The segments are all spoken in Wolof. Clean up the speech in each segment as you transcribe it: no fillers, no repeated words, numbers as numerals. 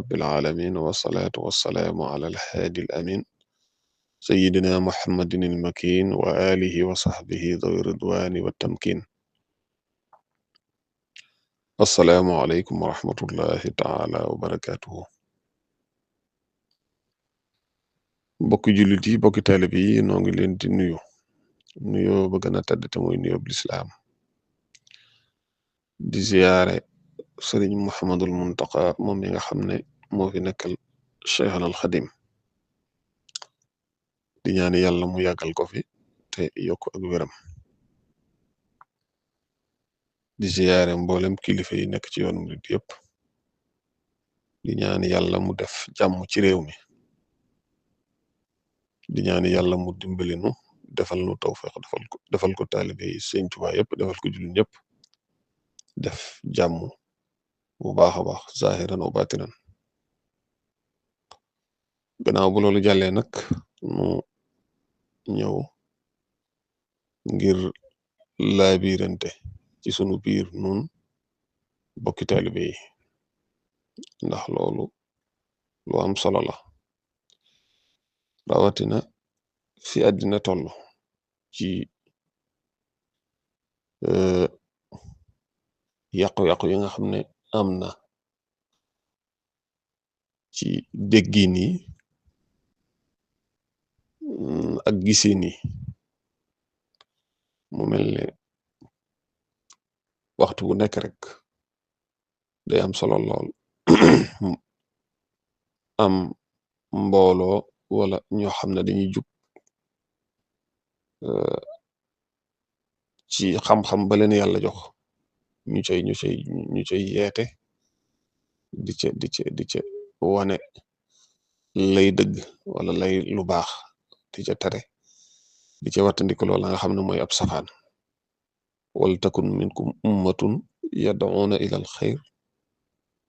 rabbil alamin wasalaatu wasalaamu ala alhaadi al amin sayidina muhammadin al makin wa alihi wa sahbihi dawi ridwani wa tamkin. assalaamu aleykum wa rahmatullahi taala wa barakatuhu. bokki jullit yi bokki taalib yi noo ngi leen di nuyoo ba gën a tedd te muy nuyoo lislaam di ziyaare sëriñ muhammadul muntaqa moom mi nga xam ne moo fi nekkal cheikhul al xadim di ñaan yàlla mu yàggal ko fi te yokk ak wéram. di ziyaare mboolem kilifa yi nekk ci yoonu murid yépp di ñaan yàlla mu def jàmm ci réew mi di ñaan yàlla mu dimbali nu defal nu tawfiq defal ko taalibe yi Sëriñ Tuubaa yépp defal ko jullit ñépp def jàmm bu baax a baax zahiran wa batinan. gannaaw bu loolu jàllee nag nu ñëw ngir laabirante ci sunu biir nun bokki taalibe yi ndax loolu lu am solo la rawatina fi àddina toll ci yàqu-yàqu yi nga xam ne am na ci déggin yi ak giseen yi mu mel ne waxtu bu nekk rek day am solo lool am mbooloo wala ñoo xam ne dañuy jug ci xam-xam ba leen yàlla jox ñu cay yeete di ca wane lay dëgg wala lay lu baax di ca tere di ca wattandiku loola nga xam ne mooy ab safaan. wal takun minkum ummatun yad'una ila al xayr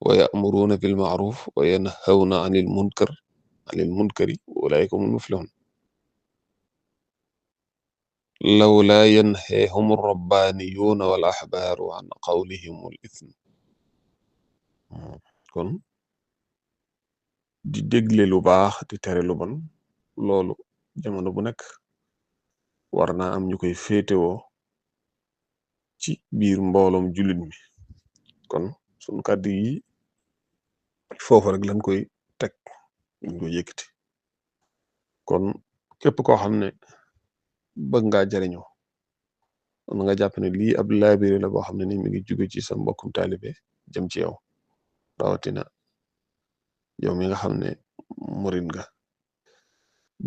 wa ya'muruna bil ma'ruf wa yanhawna anil munkari ulaika humul muflihun lawla yanhahum rabbaniyuna wal ahbaru an qawlihimul ithm. kon di dégle lu baax di tere lu bon loolu jamono bu nekk war naa am ñu koy féetewoo ci biir mbooloom jullit mi. kon sunu kàddu yi foofu rek lañ koy teg lañ koy yëkkati. kon képp koo xam ne bëgg ngaa jariñoo na nga jàpp ne lii ab laabire la boo xam ne ni mi ngi jóge ci sa mbokkum taalibe jëm ci yow rawatina yow mi nga xam ne murid nga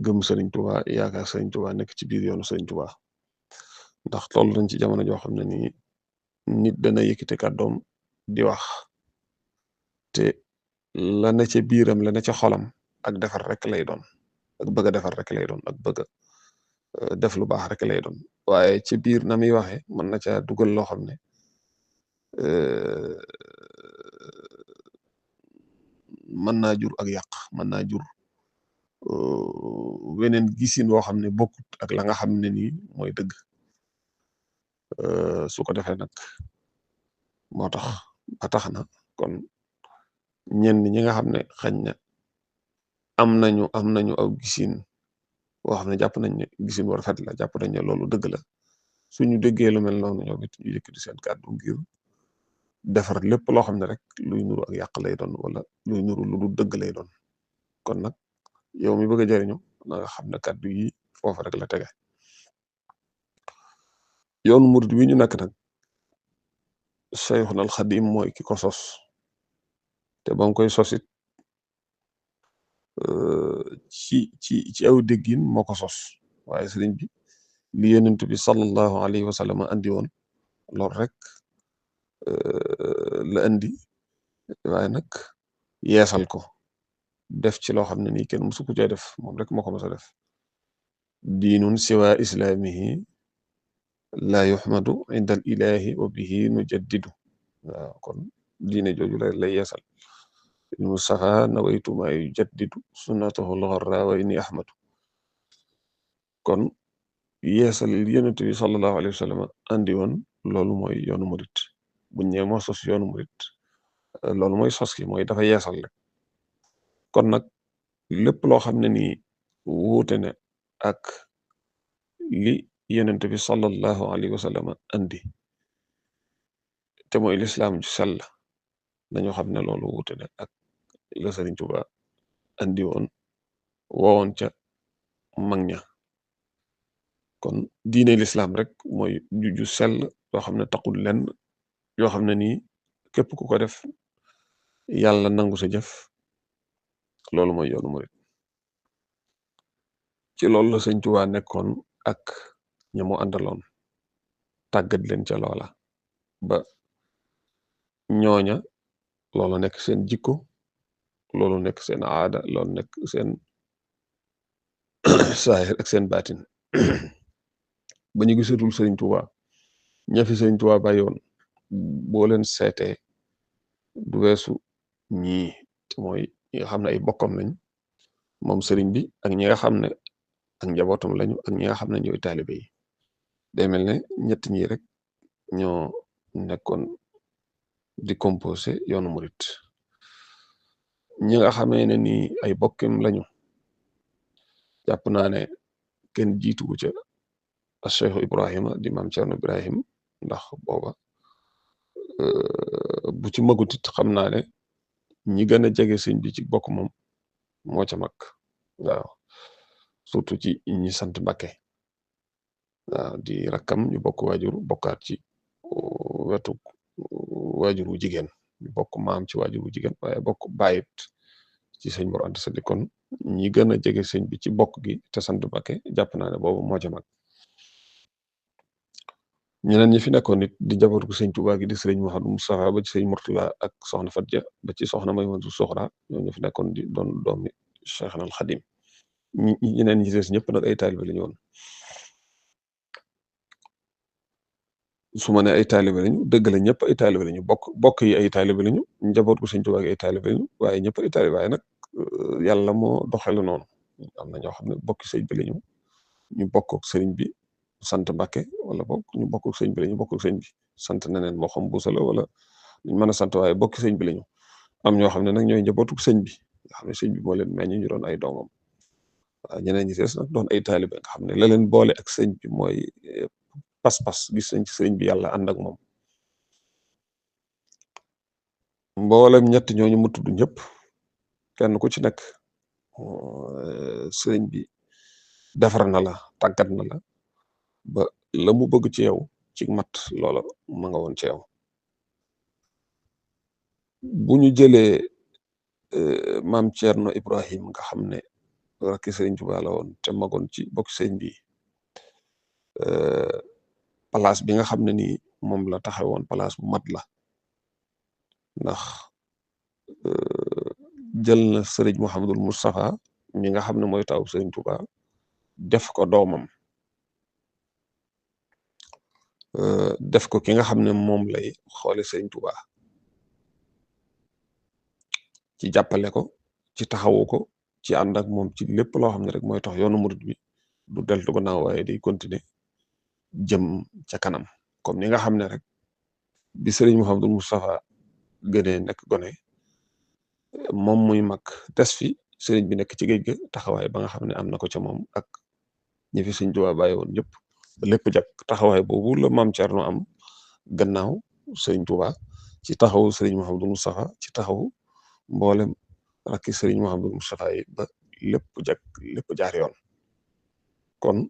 gëm Sëriñ Tuubaa yaakaar Sëriñ Tuubaa nekk ci biir yoonu Sëriñ Tuubaa ndax toll nañ ci jamono joo xam ne nii nit dana yëkkati kàddoom di wax te la na ca biiram la na ca xolam ak defar rek lay doon ak bëgg a defar rek lay doon ak bëgg a def lu baax rek lay doon waaye ci biir na muy waxe mën na ca dugal loo xam ne mën naa jur ak yàq mën naa jur weneen gisin woo xam ne bokkut ak la nga xam ne nii mooy dëgg. su ko defee nag moo tax ba tax na kon ñenn ñi nga xam ne xañ na am nañu aw gisin boo xam ne jàpp nañ ne gisin war rafet la jàpp nañ ne loolu dëgg la suñu déggee lu mel noonu ñoom it ñu yëkkati seen kàddu ngir defar lépp loo xam ne rek luy nuru ak yàq lay doon wala luy nuru lu du dëgg lay doon. kon nag yow mi bëgg a jariñu na nga xam ne kàddu yi foofu rek la tege. yoonu murid wi ñu nekk nag Cheikhul Xadim mooy ki ko sos te ba mu koy sosit ci aw déggin moo ko sos waaye sëriñ bi li yonent bi sallallahu alayhi wa sallam andi woon loolu rek la andi waaye nag yeesal ko def ci loo xam ne nii kenn musu ko cee def moom rek moo ko mos a def. diinun siwa islamihi la yuhmadu inda al ilahi wa bihi nujaddidu. waaw kon diine jooju lay yeesal. Mustafa nawaytu ma yujaddidu sunnatahu al-gharra wa inni ahmadu. kon yeesal yonent bi sallallahu alayhi wa sallam andi woon loolu mooy yoonu murit buñ ñëwee moo sos yoonu murit loolu mooy sos ki mooy dafa yeesal rek kon nag lépp loo xam ne nii wuute ne ak li yonent bi sallallahu alayhi wa sallam andi te mooy lislaam ju sell dañoo xam ne loolu wuute ne ak la Sëriñ Tuuba andi woon woowoon ca mag ña kon diine lislaam rek mooy ju sell yoo xam ne taqul lenn yoo xam ne nii képp ku ko def yàlla nangu sa jëf loolu mooy yoonu murit ci loolu la Sëriñ Tuuba nekkoon ak ña mu àndaloon tàggat leen ca loola ba ñooña loolu nekk seen jikko loolu nekk seen aada loolu nekk seen saahir ak seen baatin ba ñu gisatul Sëriñ Tuuba ña fi Sëriñ Tuuba bàyyoon boo leen seetee du weesu ñii te mooy ñi nga xam ne ay bokkam lañ moom sëriñ bi ak ñi nga xam ne ak njabootam lañu ak ñi nga xam ne ñooy taalibe yi day mel ne ñett ñi rek ñoo nekkoon di composé yoonu murit ñi nga xamee ne ni ay bokkim lañu jàpp naa ne kenn jiituwu ca a Cheikh Ibrahima di maam Cerno Ibrahim ndax booba bu ci magutit xam naa ne ñi gën a jege sëñ bi ci bokk moom moo ca mag waaw surtout ci ñi sant Mbàkke waaw di rakkam ñu bokk waajur bokkaat ci wetu waajur wu jigéen ñu bokk maam ci waajur wu jigéen waaye bokk bàyyit ci sëñ Mor Anta Sali kon ñi gën a jege sëñ bi ci bokk gi te sant Mbàkke jàpp naa ne boobu moo ca mag ñeneen ñi fi nekkoon nit di njabootu sëñ Tuubaa gi di sëriñ Mouhamadou Moustapha ba ci sëñ Murtala ak soxna Fatja ba ci soxna Maymuna Soxra ñoo fi nekkoon di doon doomi Cheikhna al Xadim ñeneen ñi des ñëpp nag ay taalibe lañu woon su ma ne ay taalibe lañu dëgg la ñëpp ay taalibe lañu bokk yi ay taalibe lañu njaboot gu sëñ Tuubaa gi ay taalibe lañu waaye ñëpp ay taalibe waaye nag yàlla moo doxale noonu am na ñoo xam ne bokki sëñ bi lañu ñu bokk ak sëriñ bi sant Mbàkke wala bokk ñu bokk ak sëñ bi lañu bokk ak sëñ bi sant neneen moo xam buusa la wala ñu mën a sant waaye bokki sëñ bi lañu am ñoo xam ne nag ñooy njabootu sëñ bi nga xam ne sëñ bi moo leen meññ ñu doon ay doomam waaw ñeneen ñi des nag doon ay taalibe nga xam ne la leen boole ak sëñ bi mooy pas-pas gis nañ ci sëñ bi yàlla ànd ak moom mboolem ñett ñooñu mu tudd ñëpp kenn ku ci nekk sëñ bi defar na la tàggat na la ba la mu bëgg ci yow ci mat loola ma nga woon ci yow bu ñu jëlee maam Cerno Ibrahim nga xam ne rakki sëriñ Tuubaa la woon te magoon ci bokk sëñ bi place bi nga xam ne nii moom la taxawoon place bu mat la ndax jël na sëriñ Mouhamadul Moustapha mi nga xam ne mooy taw sëriñ Tuubaa def ko doomam def ko ki nga xam ne moom lay xoole sëriñ Tuubaa ci jàppale ko ci taxawu ko ci ànd ak moom ci lépp loo xam ne rek mooy tax yoonu murid bi du deltu gannaaw waaye day continuer jëm ca kanam comme ni nga xam ne rek bi sëriñ Mouhamadou Moustapha gënee nekk gone moom muy mag des fi sëriñ bi nekk ci géej ga taxawaay ba nga xam ne am na ko ca moom ak ñi fi sëriñ Tuubaa bàyyi woon ñëpp ba lépp jag taxawaay boobu la maam Cerno am gannaaw sëriñ Tuubaa ci taxawu sëriñ Mouhamadou Moustapha ci taxawu mboolem rakki sëriñ Mouhamadou Moustapha yi ba lépp jag lépp jaar yoon kon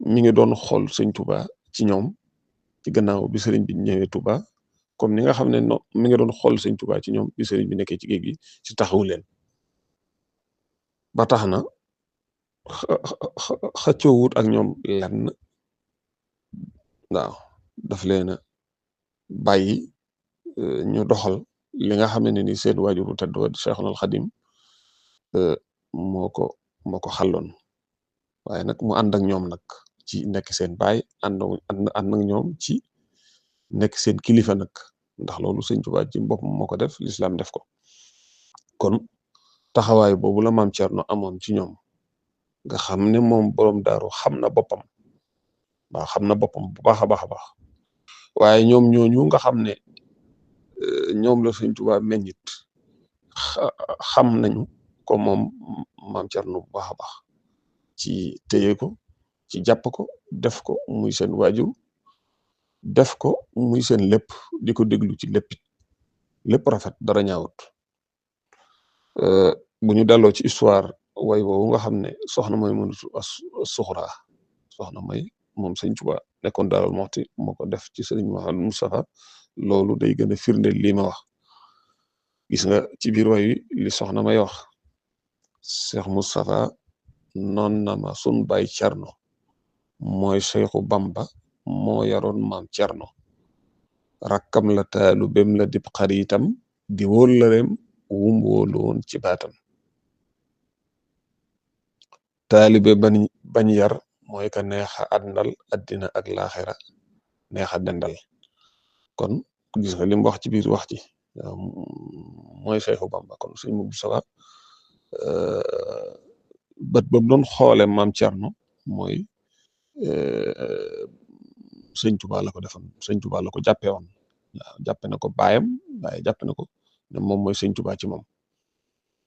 mi ngi doon xool sëriñ Tuubaa ci ñoom ci gannaaw bi sëriñ bi ñëwee Tuubaa comme ni nga xam ne no mi ngi doon xool sëriñ Tuubaa ci ñoom bi sëriñ bi nekkee ci géej gi ci taxawu leen ba tax na xëccoowut ak ñoom lenn waaw daf leen a bàyyi ñu doxal li nga xam ne ni seen waajuru tedd wa Cheikhul Xadim moo ko xàlloon waaye nag mu ànd ak ñoom nag ci nekk seen baay ànd ak ñoom ci nekk seen kilifa nag ndax loolu sëñ Tuubaa ci boppam moo ko def lislaam def ko kon taxawaay boobu la maam Cerno amoon ci ñoom nga xam ne moom boroom daaru xam na boppam waaw xam na boppam bu baax a baax a baax waaye ñoom ñooñu nga xam ne ñoom la sëñ Tuubaa meññit xam nañu ko moom maam Cerno bu baax a baax ci téye ko ci jàpp ko def ko muy seen waajur def ko muy seen lépp di ko déglu ci lépp rafet dara ñaawut. bu ñu delloo ci histoire way woowu nga xam ne soxna may mënatu suxraa soxna may moom sëñ Tuubaa nekkoon Daaru Muxti moo ko def ci sëriñ Mouhamadou Moustapha loolu day gën a firndeel lii ma wax. gis nga ci biir way wi li soxna may wax Cheikh Moustapha noon na ma sun baay Cerno mooy Seexu Bamba moo yaroon maam Cerno rakkam la taalu bem la dib xaritam di wóllareem wum wóolu woon ci baatam taalibe bañ yar mooy ka neexa àndal addina ak laaxira neexa dendal kon gis nga lim wax ci biir wax ci mooy Seexu Bamba kon sëñ Moustapha bët ba doon xoole maam Cerno mooy sëñ Tuubaa la ko defoon sëñ Tuubaa la ko jàppee woon waaw jàppe na ko baayam waaye jàppe na ko ne moom mooy sëñ Tuubaa ci moom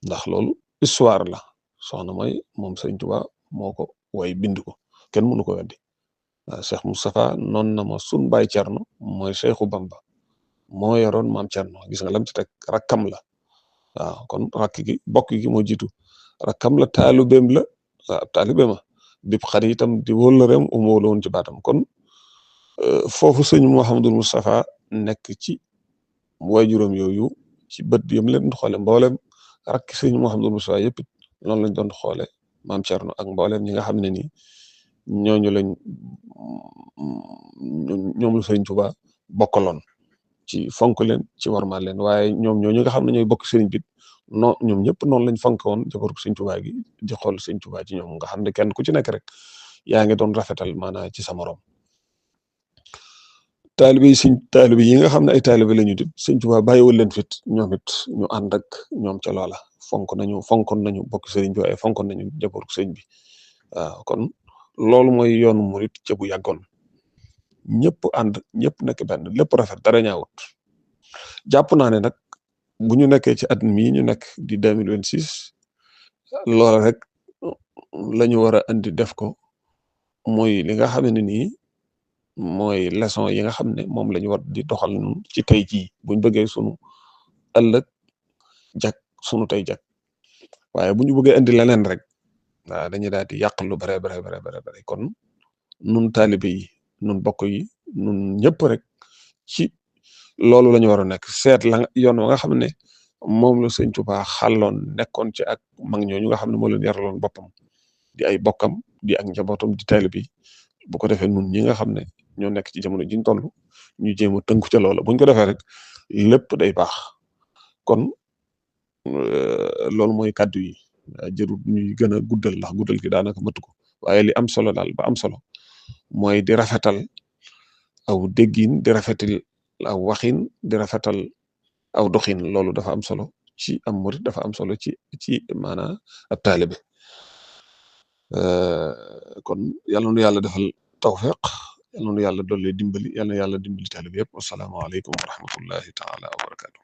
ndax loolu histoire la soxna mooy moom sëñ Tuubaa moo ko way bind ko kenn mënu ko weddi waaw Cheikh Moustapha noon na ma sun baay Cerno mooy Seexu Bamba moo yoroon maam Cerno gis nga lam ci teg rakkam la waaw kon rakk gi bokk gi moo jiitu rakkam la taalibeem la waaw taalibe ma dib xaritam di wóllareem wóolu woon ci baatam kon foofu sëñ Mouhamadou Moustapha nekk ci waajuram yooyu ci bët yam leen xoole mboolem rakki sëñ Mouhamadou Moustapha yëpp it noonu lañ doon xoole maam Cerno ak mboolem ñi nga xam ne nii ñooñu lañ ñoom la sëñ Tuubaa bokkaloon ci fonk leen ci warmaal leen waaye ñoom ñooñu nga xam ne ñooy bokk sëriñ bi non ñoom ñëpp noonu lañ fonk woon jabaru sëñ Tuubaa gi di xool sëñ Tuubaa ci ñoom nga xam ne kenn ku ci nekk rek yaa ngi doon rafetal maanaam ci sa morom taalibe yi nga xam ne ay taalibe la ñu dit sëñ Tuubaa bàyyiwul leen fit ñoom it ñu ànd ak ñoom ca loola fonkoon nañu bokk sëriñ bi waaye fonkoon nañu jabaru sëñ bi waaw kon loolu mooy yoonu murit ca bu yàggoon ñëpp ànd ñëpp nekk benn lépp rafet dara ñaawut jàpp naa ne nag bu ñu nekkee ci at mii ñu nekk di 2026 loola rek la ñu war a andi def ko mooy li nga xam ne nii mooy leçon yi nga xam ne moom la ñu war di doxal ñun ci tey jii buñ bëggee sunu ëllëg jag sunu tey jag waaye bu ñu bëggee andi leneen rek waaw dañuy daal di yàq lu bare kon nun taalibe yi nun bokk yi nun ñëpp rek ci loolu la ñu war a nekk seet la yoon wa nga xam ne moom la sëñ Tuubaa xàlloon nekkoon ci ak mag ñooñu nga xam ne moo leen yaraloon boppam di ay bokkam di ak njabootam di taalibe yi bu ko defee nun ñi nga xam ne ñoo nekk ci jamono jiñ toll ñu jéem a tënku ca loola buñ ko defee rek lépp day baax kon loolu mooy kàddu yi jërul ñuy gën a guddal ndax guddal gi daanaka matu ko waaye li am solo daal ba am solo mooy di rafetal aw déggin di rafetal aw waxin di rafetal aw doxin loolu dafa am solo ci am murit dafa am solo ci maanaam ab taalibe kon yàlla nu yàlla defal tawfiq yàlla nu yàlla dolli dimbali yàlla na yàlla dimbali taalibe yëpp wasalaamaaleykum wa rahmatullahi taala wa barakatu